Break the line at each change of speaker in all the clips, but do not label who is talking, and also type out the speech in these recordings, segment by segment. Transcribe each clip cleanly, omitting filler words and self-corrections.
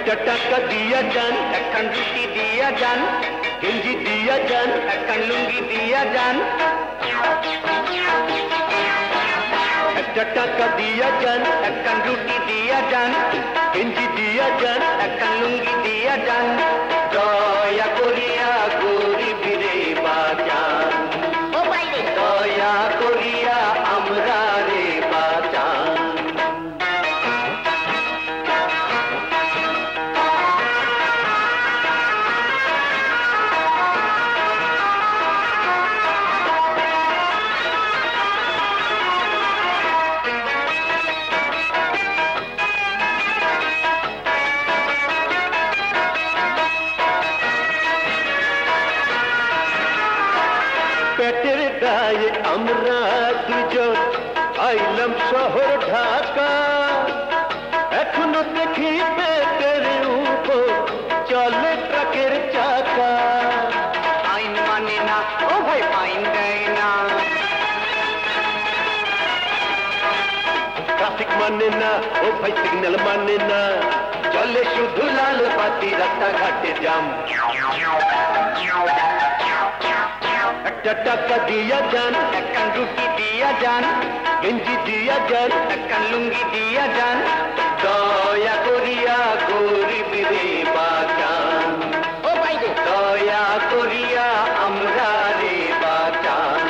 একটা টাকা দিয়া যান,
একখান রুটি দিয়া যান,
গেঞ্জি দিয়া যান,
একখান লুঙ্গি দিয়া যান।
একটা টাকা দিয়া যান,
একখান রুটি দিয়া যান,
গেঞ্জি দিয়া যান,
একখান লুঙ্গি দিয়া যান।
দয়া করিয়া গরিবরে বাঁচান,
ও বাইরে
দয়া করিয়া আমরা রে বাঁচান। পেটের দায়ে আমরা দুজন আইলাম শহর ঢাকা, এখনো দেখি পেটের উপর চলে ট্রাকের চাকা।
আইন মানে না, ও ভাই ফাইন দেয় না।
ট্রাফিক মানে না, ও ভাই সিগন্যাল মানে না, চলে শুধু লাল বাতি, রাস্তাঘাটে জাম। একটা টাকা দিয়া যান,
একখান রুটি দিয়া যান,
গেঞ্জি দিয়া যান,
একখান লুঙ্গি দিয়া যান।
দয়া করিয়া গরিবরে বাঁচান,
ও বাইরে
দয়া করিয়া আমরা রে বাঁচান।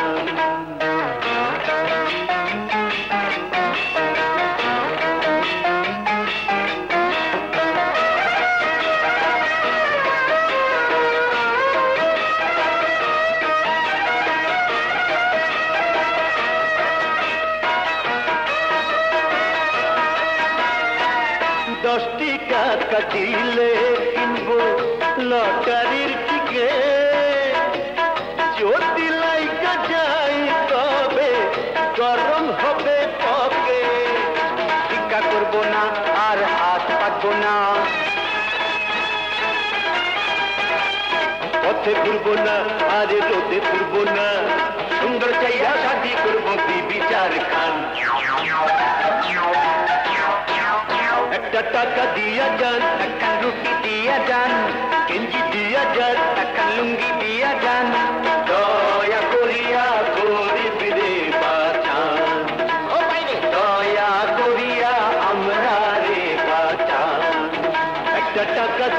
দশটি টাকা দিলে কিনবো লটারির টিকিট, যদি লাইকা যাই তবে গরম হবে পকে।
ভিক্ষা করবো না আর হাত পাতবো না,
পথে ঘুরবো না আর রোদে ঘুরবো না, সুন্দর চাইয়া শাদি করবো বিচার খান। একটা টাকা দিয়া যান,
একখান রুটি দিয়া যান,
গেঞ্জি দিয়া যান,
একখান লুঙ্গি